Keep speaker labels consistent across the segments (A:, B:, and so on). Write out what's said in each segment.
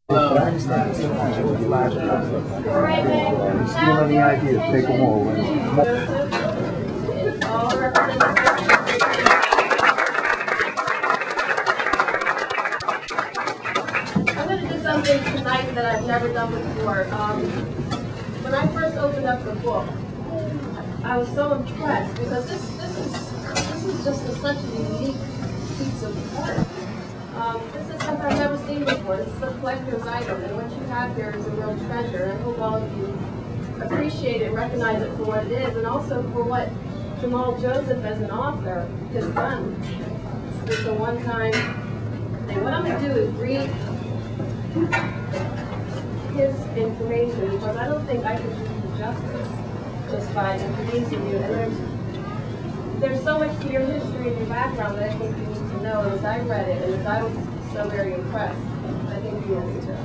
A: But I understand that sometimes you would flash and you steal any ideas, take them all away.
B: I'm going to do something tonight that I've never done before. When I first opened up the book, I was so impressed because this is just such a unique piece of art. This is something I've never seen before. This is a collector's item, and what you have here is a real treasure. And I hope all of you appreciate it, recognize it for what it is, and also for what Jamal Joseph as an author has done. It's a one-time thing. What I'm going to do is read his information, because I don't think I could do you justice just by introducing you. And there's so much to your history and your background that I think you need to know. And as I read it, and as I was so very impressed, I think you will be too.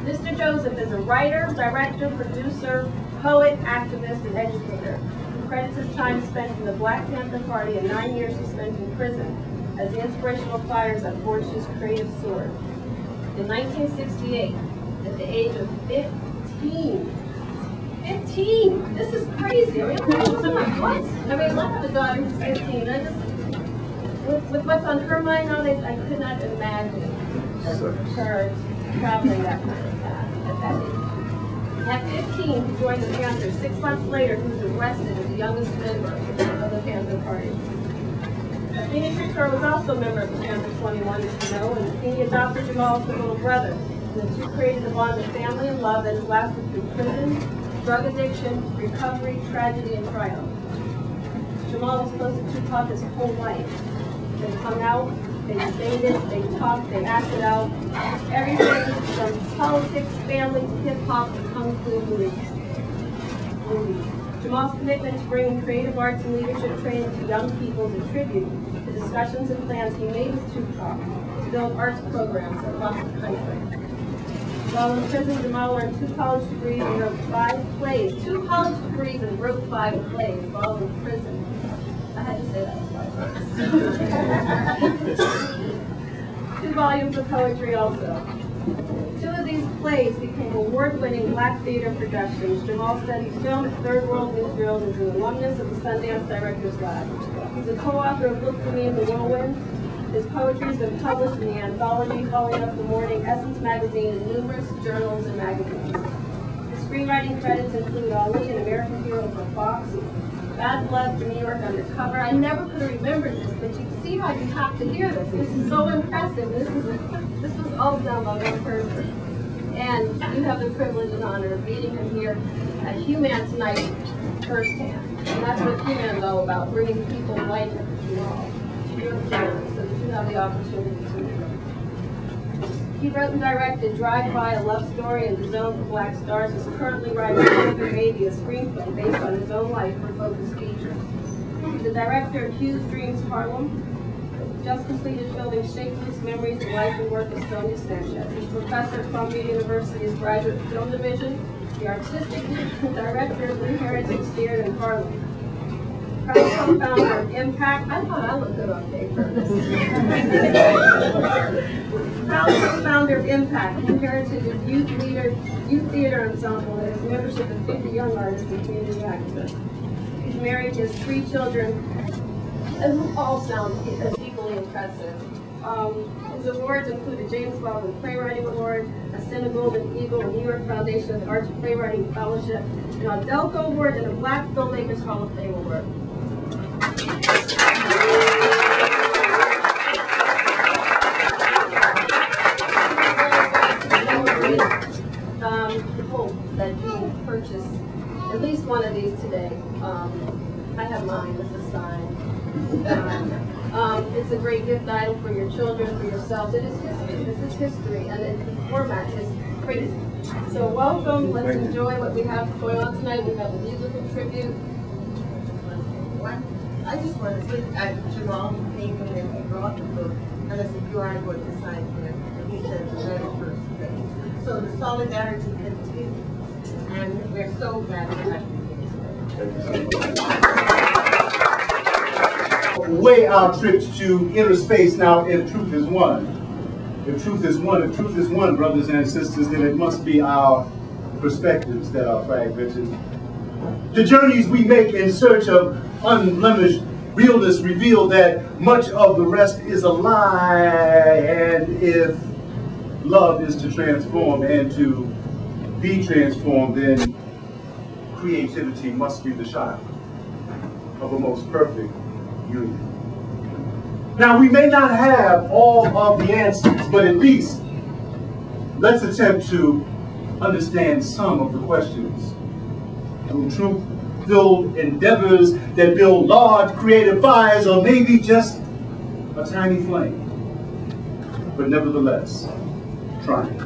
B: Mr. Joseph is a writer, director, producer, poet, activist, and educator. He credits his time spent in the Black Panther Party and 9 years he spent in prison as the inspirational fires that forged his creative sword. In 1968, at the age of 15, this is crazy. I mean, what? I mean, I have a daughter who's 15. I just, with what's on her mind nowadays, I could not imagine her traveling that kind of path at that age. At 15, he joined the Panthers. 6 months later, he was arrested as the youngest member of the Panther Party. Phoenix Shakur was also a member of the Panther 21, as you know, and he adopted Jamal as his little brother. The two created a bond of family and love that has lasted through prison, drug addiction, recovery, tragedy, and triumph. Jamal was close to Tupac his whole life. They hung out, they debated, they talked, they acted out. Everything from politics, family, to hip-hop, to kung fu movies. Jamal's commitment to bringing creative arts and leadership training to young people is a tribute to discussions and plans he made with Tupac to build arts programs across the country. While in prison, Jamal earned 2 college degrees and wrote 5 plays. 2 college degrees and wrote 5 plays while in prison. I had to say that. 2 volumes of poetry also. 2 of these plays became award-winning Black theater productions. Jamal studied film at Third World Newsreel and is an alumnus of the Sundance Directors Lab. He's a co-author of Booksigning, The Whirlwind. His poetry has been published in the anthology Following Up the Morning, Essence magazine, and numerous journals and magazines. His screenwriting credits include Ali, An American Hero for Fox, Bad Blood for New York Undercover. I never could have remembered this, but you can see how you have to hear this. This is so impressive. This was all done by one person. And you have the privilege and honor of meeting him here at HUE-MAN tonight firsthand. And that's what HUE-MAN is all about, bringing people like Jamal to your family so that you have the opportunity to meet him. He wrote and directed Drive By, a love story, and The Zone for Black Stars. Is currently writing Another Baby, a screenplay based on his own life for Focus Feature. He's the director of Hue's Dreams Harlem. Just completed filming Shapeless Memories, the Life and Work of Sonia Sanchez. He's professor at Columbia University's Graduate Film Division, the artistic director of New Heritage Theater in Harlem. Proud co-founder of Impact. I thought I looked good on paper. Proud co-founder of Impact, New Heritage Youth Theater Ensemble, and his membership of 50 young artists and community activists. He's married, he has 3 children, and all sound equally impressive. His awards include a James Baldwin Playwriting Award, a Cine Golden Eagle, a New York Foundation of the Arts and Playwriting Fellowship, an Audelco Award, and a Black Filmmakers Hall of Fame Award. Hope that you purchase at least one of these today. I have mine. It's a sign. It's a great gift item for your children, for yourselves. It is history. This is history, and the format is crazy. So welcome. Let's enjoy what we have going on tonight. We have a musical tribute.
C: I just want to say, Jamal came in and he brought the book, and I said, you are going to sign here. And he said the very first thing. So the solidarity continues, and we're so glad to have you here.
D: Way our trips to inner space now in Truth is One.
A: If truth is one, brothers and sisters, then it must be our perspectives that are fragmented. The journeys we make in search of unblemished realness reveal that much of the rest is a lie, and if love is to transform and to be transformed, then creativity must be the child of a most perfect union. Now, we may not have all of the answers, but at least let's attempt to understand some of the questions through truth-filled endeavors that build large creative fires, or maybe just a tiny flame, but nevertheless trying.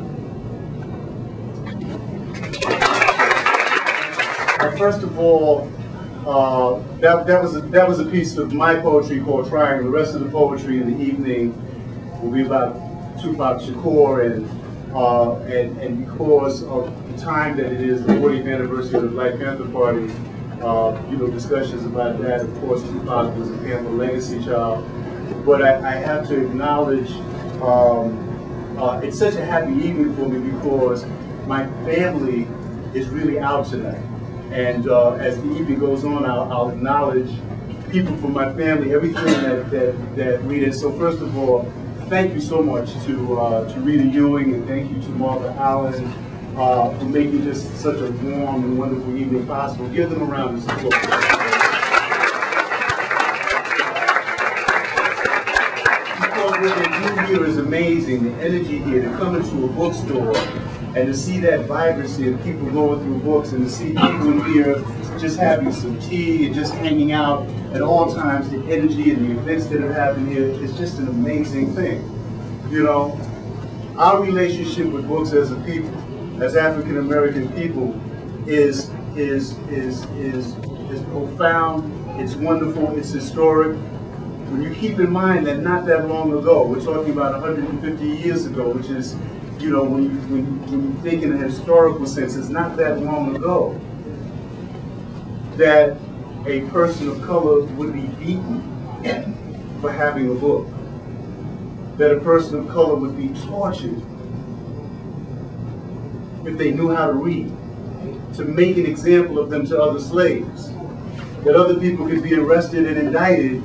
A: First of all, that was a piece of my poetry called Trying. The rest of the poetry in the evening will be about Tupac Shakur, and because of the time that it is, the 40th anniversary of the Black Panther Party, discussions about that. Of course, Tupac was a Panther legacy child, but I have to acknowledge it's such a happy evening for me because my family is really out tonight. And as the evening goes on, I'll acknowledge people from my family, everything that Rita. So first of all, thank you so much to Rita Ewing, and thank you to Martha Allen for making this such a warm and wonderful evening possible. Give them a round of support. Because what they do here is amazing. The energy here, to come into a bookstore and to see that vibrancy of people going through books, and to see people in here just having some tea and just hanging out at all times, the energy and the events that are happening here is just an amazing thing. You know, our relationship with books as a people, as African American people, is profound, it's wonderful, it's historic. When you keep in mind that not that long ago, we're talking about 150 years ago, which is, you know, when you think in a historical sense, it's not that long ago that a person of color would be beaten for having a book, that a person of color would be tortured if they knew how to read, to make an example of them to other slaves, that other people could be arrested and indicted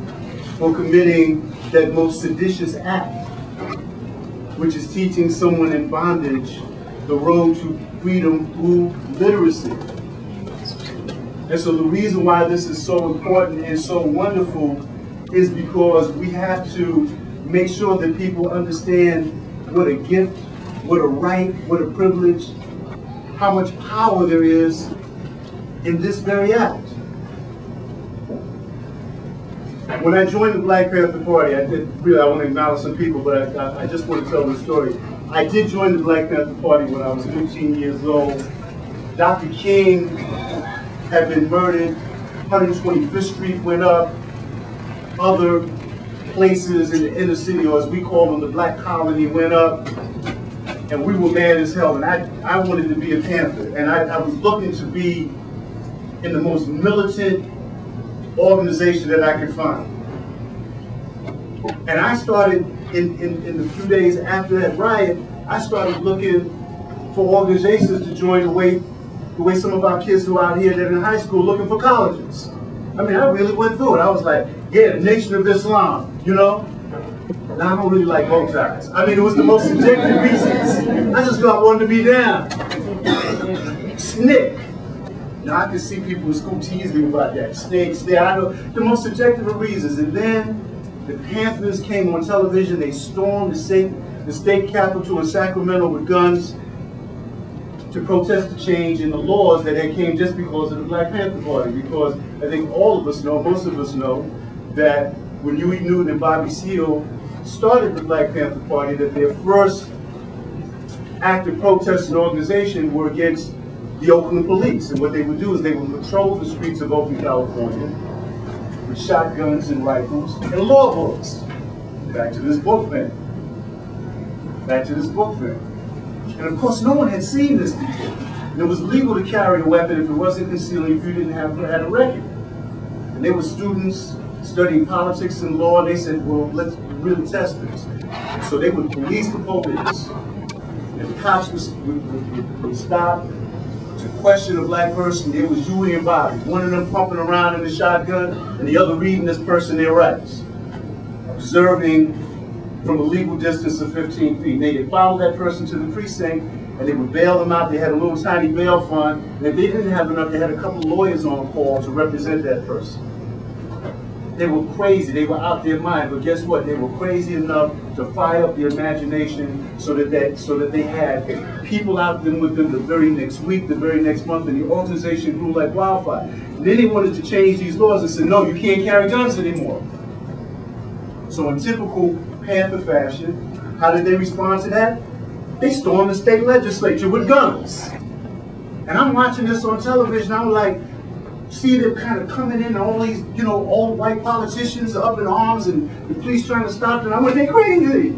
A: for committing that most seditious act, which is teaching someone in bondage the road to freedom through literacy. And so the reason why this is so important and so wonderful is because we have to make sure that people understand what a gift, what a right, what a privilege, how much power there is in this very act. When I joined the Black Panther Party, I want to acknowledge some people, but I just want to tell the story. I did join the Black Panther Party when I was 15 years old. Dr. King had been murdered, 125th Street went up, other places in the inner city, or as we call them, the Black Colony, went up, and we were mad as hell. And I wanted to be a Panther, and I was looking to be in the most militant organization that I could find. And I started, in the few days after that riot, I started looking for organizations to join the way some of our kids who are out here that are in high school looking for colleges. I mean, I really went through it. I was like, yeah, the Nation of Islam, you know? And I don't really like bow ties. I mean, it was the most subjective reasons. I just thought I wanted to be down. SNCC. Now, I can see people in school tease me about that. Snakes, I know the most subjective of reasons. And then the Panthers came on television. They stormed the state capitol in Sacramento with guns to protest the change in the laws that had came just because of the Black Panther Party. Because I think all of us know, most of us know, that when Huey Newton and Bobby Seale started the Black Panther Party, that their first act of protest and organization were against the Oakland police. And what they would do is they would patrol the streets of Oakland, California with shotguns and rifles and law books. Back to this book thing. Back to this book thing. And of course, no one had seen this before. And it was legal to carry a weapon if it wasn't concealing, if you didn't had a record. And there were students studying politics and law, and they said, well, let's really test this. So they would police the pulpits, and the cops would stop to question a black person. There was Huey and Bobby, one of them pumping around in the shotgun, and the other reading this person their rights, observing from a legal distance of 15 feet. They would follow that person to the precinct, and they would bail them out. They had a little tiny bail fund, and if they didn't have enough, they had a couple of lawyers on call to represent that person. They were crazy, they were out their mind, but guess what? They were crazy enough to fire up their imagination so that they had people out there with them the very next week, the very next month, and the organization grew like wildfire. And then they wanted to change these laws and said, no, you can't carry guns anymore. So in typical Panther fashion, how did they respond to that? They stormed the state legislature with guns. And I'm watching this on television, I'm like, see them kind of coming in, all these, you know, old white politicians up in arms and the police trying to stop them. I went, they crazy.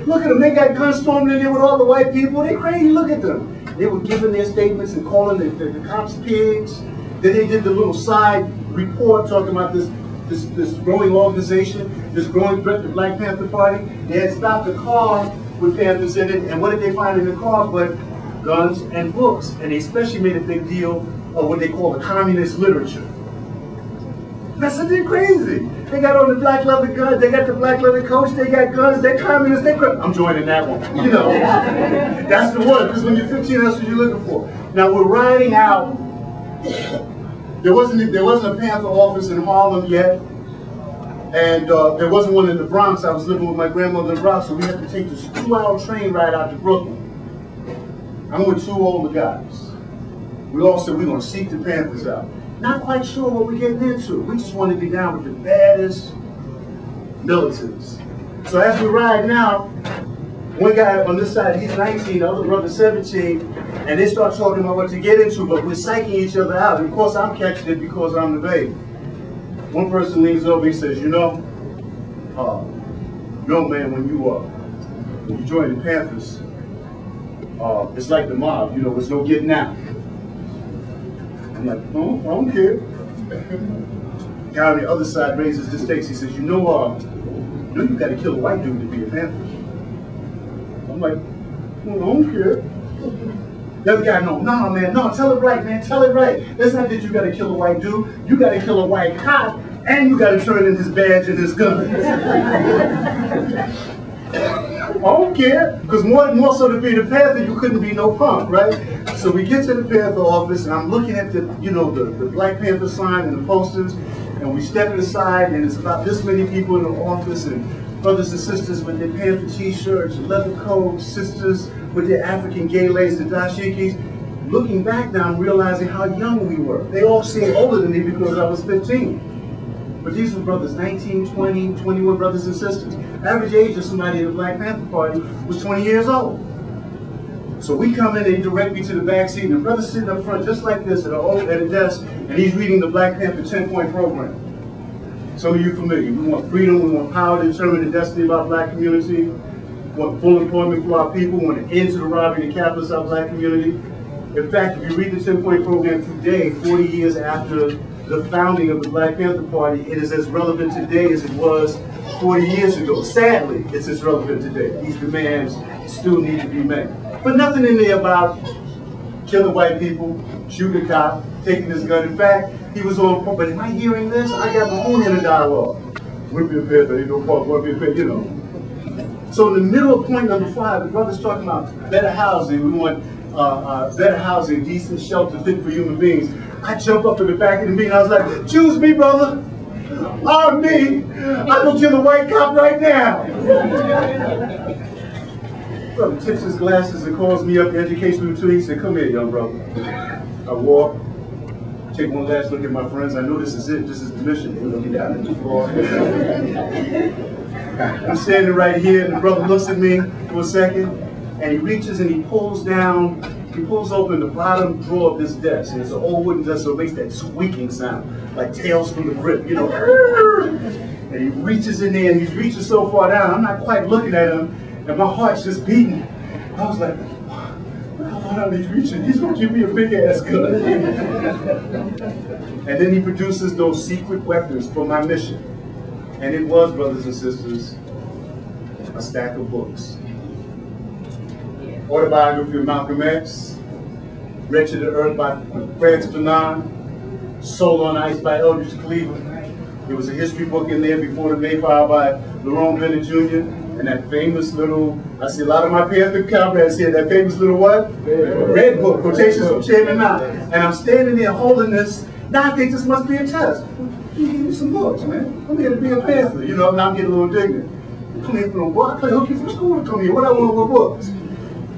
A: Look at them, they got guns storming in there with all the white people. They crazy, look at them. They were giving their statements and calling the cops pigs. Then they did the little side report talking about this growing organization, this growing threat to the Black Panther Party. They had stopped a car with Panthers in it, and what did they find in the car but guns and books? And they especially made a big deal of what they call the communist literature. That's something crazy. They got on the black leather guns, they got the black leather coats, they got guns, they're communists, I'm joining that one. You know, that's the one, because when you're 15, that's what you're looking for. Now we're riding out, there wasn't a Panther office in Harlem yet, and there wasn't one in the Bronx. I was living with my grandmother in the Bronx, so we had to take this 2-hour train ride out to Brooklyn. I'm with 2 older guys. We all said we're going to seek the Panthers out. Not quite sure what we're getting into. We just want to be down with the baddest militants. So as we ride now, one guy on this side, he's 19, the other brother's 17, and they start talking about what to get into, but we're psyching each other out. And of course, I'm catching it because I'm the baby. One person leans over, he says, you know, man, when you join the Panthers, it's like the mob, you know, there's no getting out. I'm like, oh, I don't care. The guy on the other side raises the stakes. He says, you know you got to kill a white dude to be a Panther. I'm like, well, I don't care. The other guy, no, man, no, tell it right, man, tell it right. It's not that you got to kill a white dude. You got to kill a white cop, and you got to turn in his badge and his gun. I don't care, because more so to be the Panther, you couldn't be no punk, right? So we get to the Panther office, and I'm looking at the Black Panther sign and the posters, and we step aside, and it's about this many people in the office, and brothers and sisters with their Panther t-shirts, leather coats, sisters with their African gay lace, the dashikis. Looking back now, I'm realizing how young we were. They all seem older than me because I was 15. But these were brothers, 19, 20, 21 brothers and sisters. Average age of somebody in the Black Panther Party was 20 years old. So we come in, they direct me to the back seat, and the brother's sitting up front just like this at a desk, and he's reading the Black Panther 10-point program. Some of you familiar. We want freedom, we want power to determine the destiny of our black community, we want full employment for our people, we want an end to the robbery and capitalist of our black community. In fact, if you read the 10-point program today, 40 years after the founding of the Black Panther Party, it is as relevant today as it was 40 years ago. Sadly, it's as relevant today. These demands still need to be met. But nothing in there about killing white people, shooting a cop, taking his gun. In fact, he was on, but am I hearing this? I got my own inner dialogue. We'll be a Panther, ain't no fault, we'll be a Panther, you know. So in the middle of point number 5, the brother's talking about better housing. We want better housing, decent shelter, fit for human beings. I jump up in the back of the meeting, I was like, choose me, brother. I'm me. I go kill a white cop right now. Brother tips his glasses and calls me up, the educational tutor. He said, come here, young brother. I walk, take one last look at my friends. I know this is it. This is the mission. They're going to be down on the floor. I'm standing right here, and the brother looks at me for a second, and he reaches and he pulls open the bottom drawer of this desk. And it's an old wooden desk, so it makes that squeaking sound, like Tales from the Crypt, you know. And he reaches in there, and he's reaching so far down, I'm not quite looking at him, and my heart's just beating. I was like, I thought I'd be preaching. He's going to give me a big ass gun. And then he produces those secret weapons for my mission. And it was, brothers and sisters, a stack of books. Autobiography of Malcolm X, Wretched of Earth by Francis Fanon, Soul on Ice by Eldridge Cleaver. There was a history book in there before the Mayflower by Lerone Bennett Jr. And that famous little, I see a lot of my Panther comrades here, that famous little what? Red book, quotations from Chairman Mao. And I'm standing there holding this. Now I think this must be a test. He gave me some books, man. I'm here to be a Panther, you know, now I'm getting a little indignant. You come here from what? I play hooky from school to come here. What I want with books?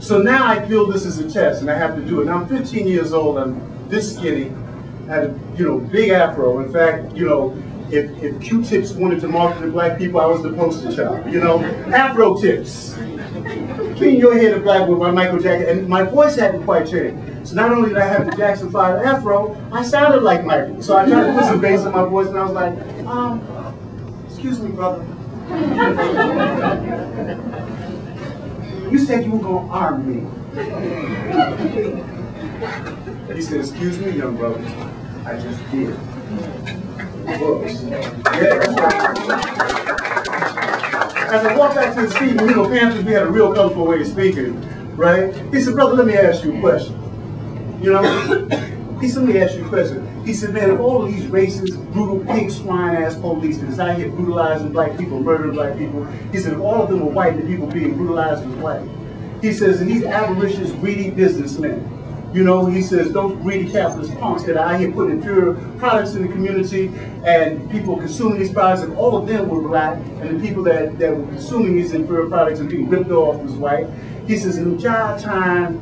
A: So now I feel this is a test and I have to do it. And I'm 15 years old, I'm this skinny, had a, you know, big afro. In fact, you know, if Q-tips wanted to market to black people, I was the poster child, you know? Afro tips. Clean your hair to black with my Michael Jackson, and my voice hadn't quite changed. So not only did I have the Jackson 5 afro, I sounded like Michael. So I tried to put some bass in my voice, and I was like, excuse me, brother. You said you were gonna arm me. He said, excuse me, young brother. I just did. Books. Yeah, that's right. As I walked back to the seat, you know, Panthers, we had a real colorful way of speaking, right? He said, brother, let me ask you a question. You know? He said, let me ask you a question. He said, man, of all of these racist, brutal, pig, swine-ass police that is out here brutalizing black people, murdering black people, he said, if all of them were white, the people being brutalized was white. He says, and these avaricious, greedy businessmen, you know, he says, those greedy capitalist punks that are out here putting inferior products in the community and people consuming these products, and all of them were black, and the people that were consuming these inferior products and being ripped off was white. He says, in the job time,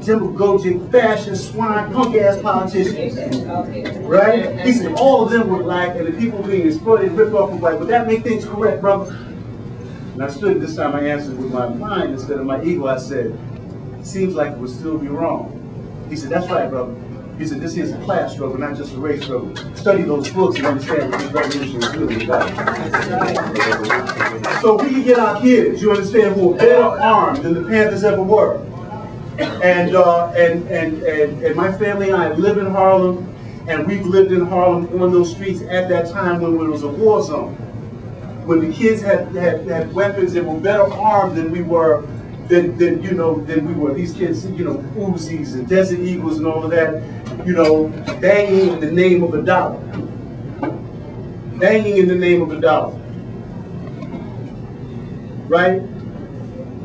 A: demagogic, fascist, swine, punk-ass politicians, right? He said, all of them were black, and the people being exploited, ripped off were white. Would that make things correct, brother? And I stood this time, I answered with my mind instead of my ego. I said, seems like it would still be wrong. He said, that's right, brother. He said, this is a class struggle, not just a race struggle. Study those books and understand what this revolution is really about. So we can get our kids, you understand, who are better armed than the Panthers ever were. And my family and I live in Harlem, and we've lived in Harlem on those streets at that time when it was a war zone. When the kids had weapons that were better armed than we were, than we were. These kids, you know, Uzis and Desert Eagles and all of that, you know, banging in the name of a dollar. Banging in the name of a dollar. Right?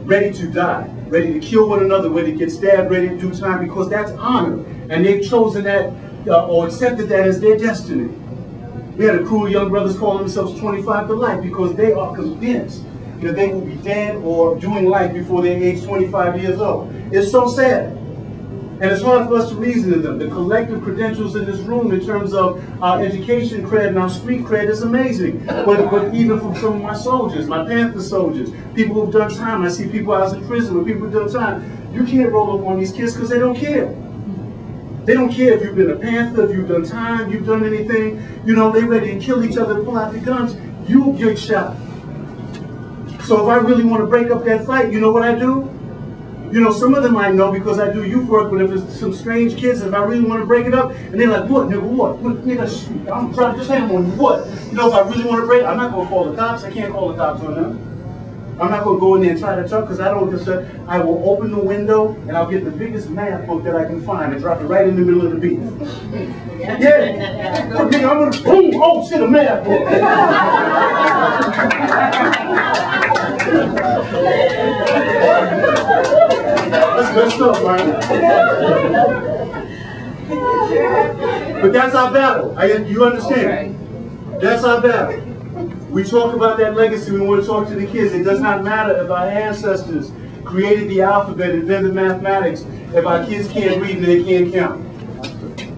A: Ready to die. Ready to kill one another, ready to get stabbed, ready to do time, because that's honor. And they've chosen that or accepted that as their destiny. We had a crew of young brothers calling themselves 25 for life because they are convinced that they will be dead or doing life before they're age 25 years old. It's so sad. And it's hard for us to reason to them. The collective credentials in this room in terms of our education cred and our street cred is amazing. But even from some of my soldiers, my Panther soldiers, people who've done time, I see people out in prison with people who've done time. You can't roll up on these kids because they don't care. They don't care if you've been a Panther, if you've done time, you've done anything. You know, they're ready to kill each other, pull out the guns. You'll get shot. So if I really want to break up that fight, you know what I do? You know, some of them I know because I do youth work, but if it's some strange kids, if I really want to break it up, and they're like, what, nigga, what? Nigga, shoot, I'm trying to just hang on you, what? You know, if I really want to break it, I'm not going to call the cops. I can't call the cops on them. I'm not going to go in there and try to talk because I don't just, I will open the window and I'll get the biggest math book that I can find and drop it right in the middle of the beat. Yeah. But nigga, I'm going to, boom, oh shit, a math book. That's good stuff, man. But that's our battle. You understand? That's our battle. We talk about that legacy. We want to talk to the kids. It does not matter if our ancestors created the alphabet, invented mathematics, if our kids can't read and they can't count.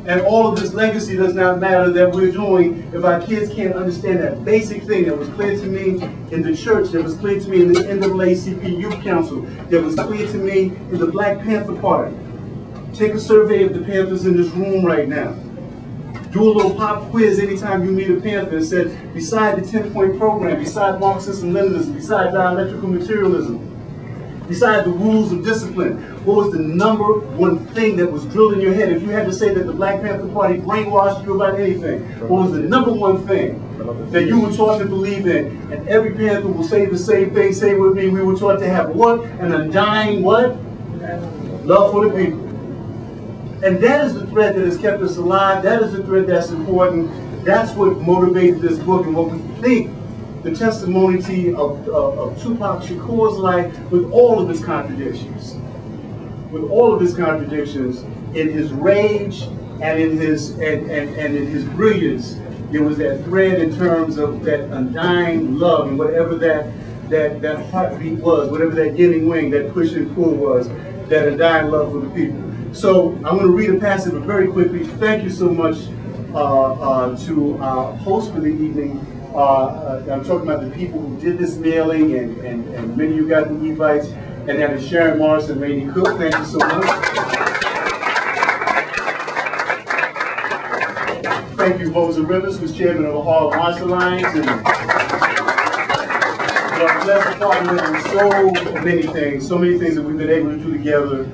A: And all of this legacy does not matter that we're doing if our kids can't understand that basic thing that was clear to me in the church, that was clear to me in the NAACP Youth Council, that was clear to me in the Black Panther Party. Take a survey of the Panthers in this room right now. Do a little pop quiz anytime you meet a Panther and said, beside the 10-point program, beside Marxism, Leninism, beside dialectical materialism, Besides the rules of discipline, what was the number one thing that was drilled in your head? If you had to say that the Black Panther Party brainwashed you about anything, what was the number one thing that you were taught to believe in? And every Panther will say the same thing. Say it with me. We were taught to have what? An undying what? Love for the people. And that is the thread that has kept us alive. That is the thread that's important. That's what motivated this book and what we think the testimony of Tupac Shakur's life, with all of his contradictions. With all of his contradictions, in his rage and in his and in his brilliance, there was that thread in terms of that undying love, and whatever that heartbeat was, whatever that yin and yang, that push and pull was, that undying love for the people. So I'm going to read a passage very quickly. Thank you so much to our host for the evening. I'm talking about the people who did this mailing, and many of you got the invites, and that is Sharon Morris and Rainey Cook. Thank you so much. Thank you, Rosa Rivers, who's chairman of the Harlem Arts Alliance, and we're blessed to partner with so many things that we've been able to do together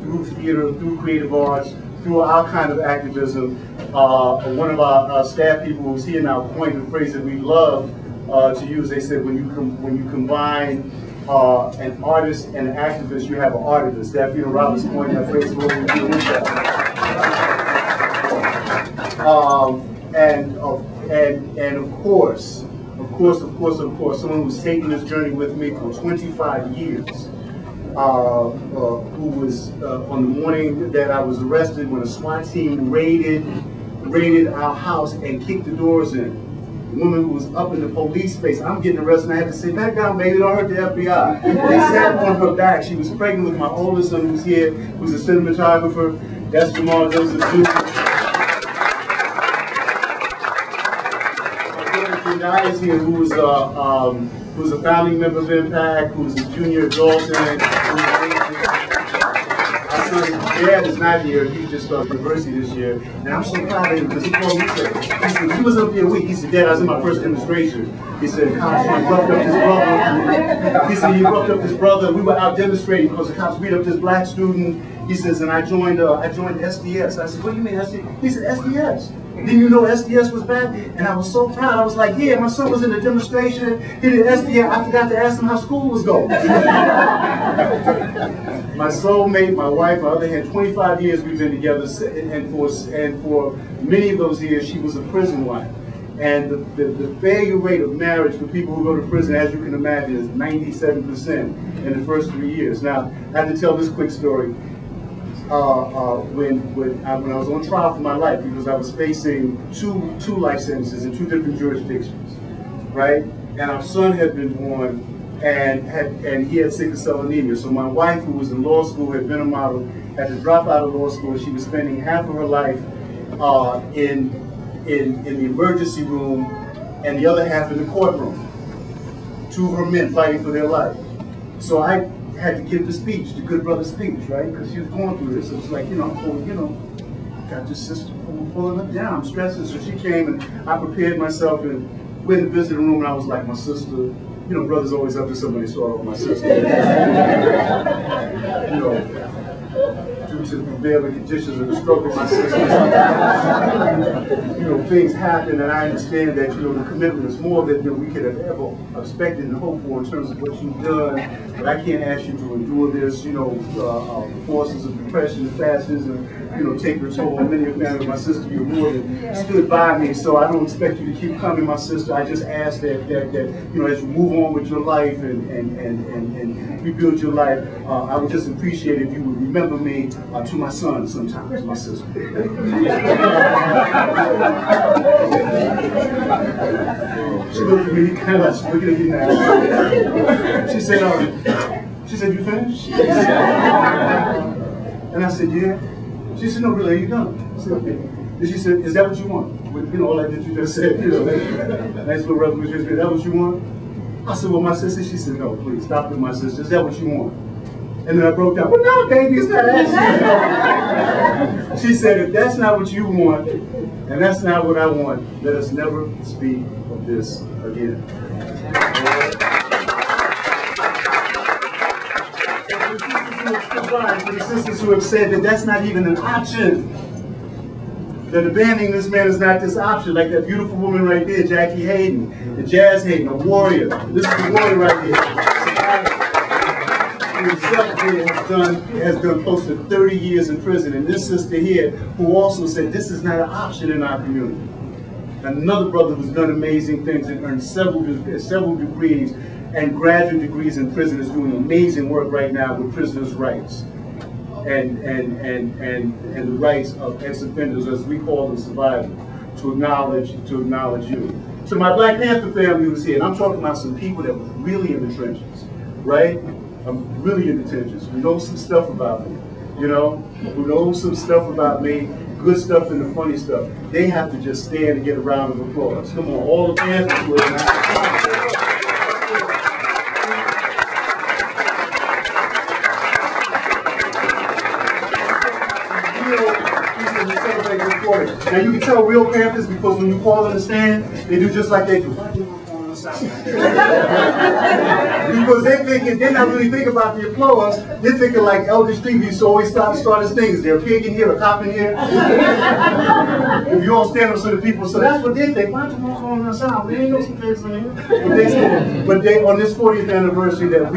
A: through theater, through creative arts, through our kind of activism. One of our staff people who's here now coined the phrase that we love to use. They said, when you combine an artist and an activist, you have an artist. Daphne Roberts coined that phrase. What we do with that. And of course, someone who's taken this journey with me for 25 years. Who was on the morning that I was arrested when a SWAT team raided our house and kicked the doors in. The woman who was up in the police space, I'm getting arrested, and I had to say, back down, baby, don't hurt the FBI. They sat on her back. She was pregnant with my oldest son who's here, who's a cinematographer. That's Jamal. Those are two. Guy is here who's a founding member of Impact, who's a junior adult, and our son's dad is not here. He just started university this year, and I'm so proud of him because he told me, he said, he was up here a week. He said, Dad, I was in my first demonstration. He said, cops roughed up his brother. He said, he roughed up his brother. We were out demonstrating because the cops beat up this black student. He says, and I joined SDS. I said, what do you mean SDS? He said, SDS. Didn't you know SDS was bad? And I was so proud. I was like, yeah, my son was in a demonstration. He did SDS. I forgot to ask him how school was going. My soulmate, my wife, my other hand, 25 years we've been together, and for many of those years, she was a prison wife. And the failure rate of marriage for people who go to prison, as you can imagine, is 97% in the first 3 years. Now, I have to tell this quick story. When I was on trial for my life, because I was facing two life sentences in two different jurisdictions, right? And our son had been born, and he had sickle cell anemia. So my wife, who was in law school, had been a model, had to drop out of law school. She was spending half of her life in the emergency room, and the other half in the courtroom. Two of her men fighting for their life. So I had to give the speech, the good brother speech, right? Because she was going through this. It was like, got this sister pulling up down, I'm stressing. So she came, and I prepared myself, and went in the visiting room, and I was like, my sister, brother's always up to somebody, so my sister. Due to the prevailing conditions of the struggle, my sister. Things happen, and I understand that, the commitment is more than we could have ever expected and hoped for in terms of what you've done. But I can't ask you to endure this, forces of depression, fascism, take your toll on many of family. My sister, you're more than stood by me, so I don't expect you to keep coming, my sister. I just ask that as you move on with your life and rebuild your life, I would just appreciate if you would remember me to my son sometimes, my sister. She looked at me, kind of looking at me now. She said, you finished? And I said, yeah. She said, no, really, are you done? I said, okay. And she said, is that what you want? With, all that you just said, nice little revolution, is that what you want? I said, well, my sister, she said, no, please, stop it, my sister, is that what you want? And then I broke down, well, no, baby, it's not that. She said, if that's not what you want, and that's not what I want, let us never speak of this again. crying for the sisters who have said that that's not even an option. That abandoning this man is not this option. Like that beautiful woman right there, Jackie Hayden, the Jazz Hayden, a warrior. This is the warrior right here. Himself here has done close to 30 years in prison. And this sister here, who also said this is not an option in our community. Another brother who's done amazing things and earned several degrees and graduate degrees in prison, is doing amazing work right now with prisoners' rights and the rights of ex-offenders, as we call them, survivors, to acknowledge you. So my Black Panther family was here, and I'm talking about some people that were really in the trenches, right? I'm really in the trenches, who know some stuff about me, you know, who know some stuff about me, good stuff and the funny stuff. They have to just stand and get a round of applause. Come on, all the Panthers were Now you can tell real Panthers because when you call them to stand, they do just like they do. Because they're not really thinking about the applause. They're thinking like Elder Steve used to always start his things. They're a pig in here, a cop in here. If you all stand up to the people, so that's what they think. Why don't you walk on the sound? There ain't no some pigs in here. But they, on this 40th anniversary that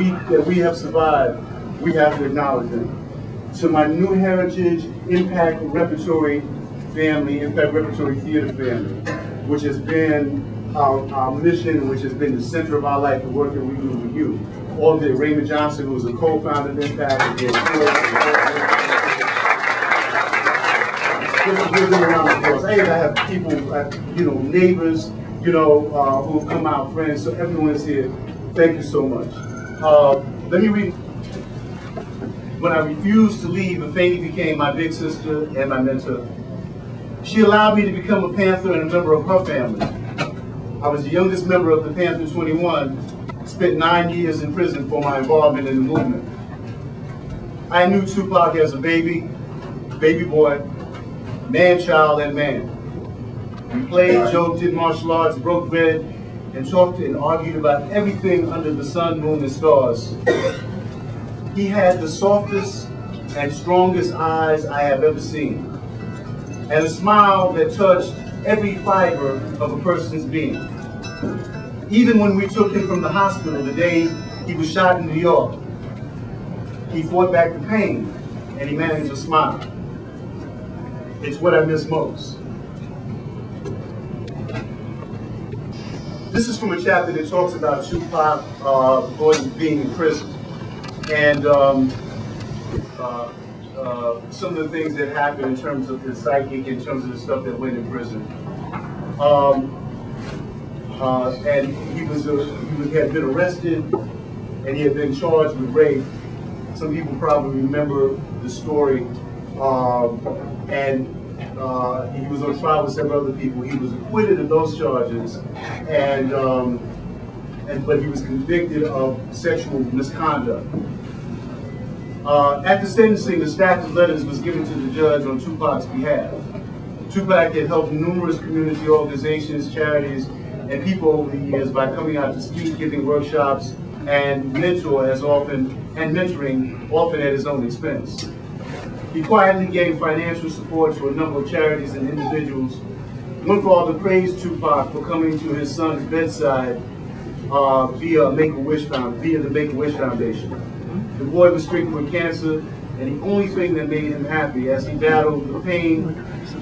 A: we have survived, we have to acknowledge them. So my New Heritage Impact Repertory family, Impact Repertory Theater family, which has been our mission, which has been the center of our life, the work that we do with you. All of it, Raymond Johnson, who was a co-founder of Impact, and I have people, you know, neighbors, you know, who have come out, friends, so everyone is here. Thank you so much. Let me read. When I refused to leave, Afeni became my big sister and my mentor. She allowed me to become a Panther and a member of her family. I was the youngest member of the Panther 21, spent 9 years in prison for my involvement in the movement. I knew Tupac as a baby boy, man, child, and man. We played, joked, did martial arts, broke bread, and talked and argued about everything under the sun, moon, and stars. He had the softest and strongest eyes I have ever seen, and a smile that touched every fiber of a person's being. Even when we took him from the hospital the day he was shot in New York, he fought back the pain and he managed to smile. It's what I miss most. This is from a chapter that talks about Tupac being in prison. And some of the things that happened in terms of his psychic, in terms of the stuff that went in prison. And he had been arrested and he had been charged with rape. Some people probably remember the story. And he was on trial with several other people. He was acquitted of those charges, but he was convicted of sexual misconduct. After sentencing, a stack of letters was given to the judge on Tupac's behalf. Tupac had helped numerous community organizations, charities, and people over the years by coming out to speak, giving workshops, and mentoring often at his own expense. He quietly gave financial support to a number of charities and individuals. One father praised Tupac for coming to his son's bedside via the Make-A-Wish Foundation. The boy was stricken with cancer, and the only thing that made him happy as he battled the pain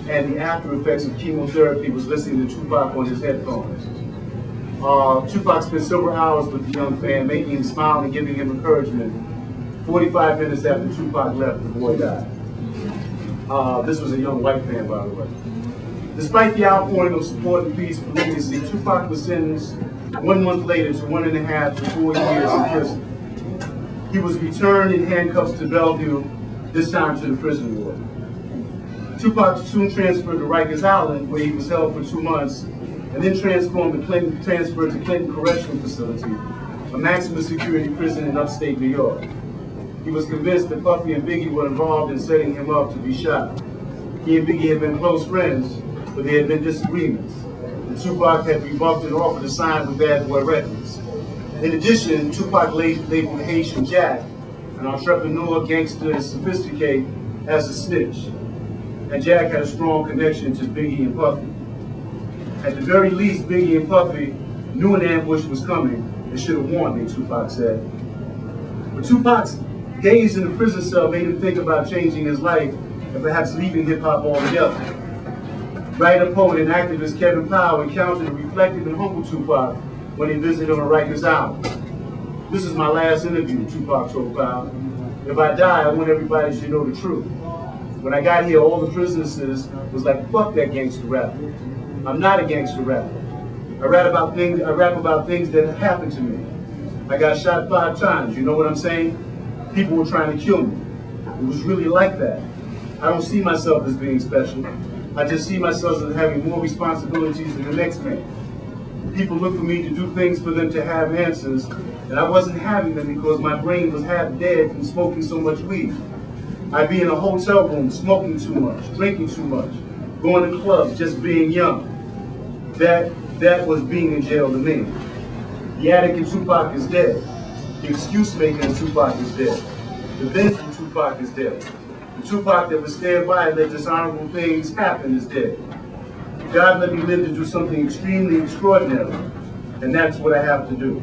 A: and the after effects of chemotherapy was listening to Tupac on his headphones. Tupac spent several hours with the young fan, making him smile and giving him encouragement. 45 minutes after Tupac left, the boy died. This was a young white fan, by the way. Despite the outpouring of support and peace and leniency, Tupac was sentenced 1 month later to 1.5 to 4 years in prison. He was returned in handcuffs to Bellevue, this time to the prison ward. Tupac soon transferred to Rikers Island, where he was held for 2 months, and then transferred to Clinton Correctional Facility, a maximum security prison in upstate New York. He was convinced that Puffy and Biggie were involved in setting him up to be shot. He and Biggie had been close friends, but there had been disagreements. And Tupac had rebuffed and offered to sign with Bad Boy Records. In addition, Tupac labeled Haitian Jack an entrepreneur, gangster, and sophisticated as a snitch. And Jack had a strong connection to Biggie and Puffy. At the very least, Biggie and Puffy knew an ambush was coming and should have warned me, Tupac said. But Tupac's days in the prison cell made him think about changing his life and perhaps leaving hip-hop altogether. Writer, poet, and activist Kevin Powell encountered and reflected and humbled Tupac when he visited on a Rikers Island. "This is my last interview," Tupac told Powell. "If I die, I want everybody to know the truth. When I got here, all the prisoners was like, fuck that gangster rap. I'm not a gangster rapper. I rap about things that happened to me. I got shot 5 times, you know what I'm saying? People were trying to kill me. It was really like that. I don't see myself as being special. I just see myself as having more responsibilities than the next man. People look for me to do things for them to have answers, and I wasn't having them because my brain was half dead from smoking so much weed. I'd be in a hotel room smoking too much, drinking too much, going to clubs, just being young. That was being in jail to me. The addict in Tupac is dead. The excuse maker in Tupac is dead. The venge in Tupac is dead. The Tupac that would stand by and let dishonorable things happen is dead. God let me live to do something extremely extraordinary, and that's what I have to do.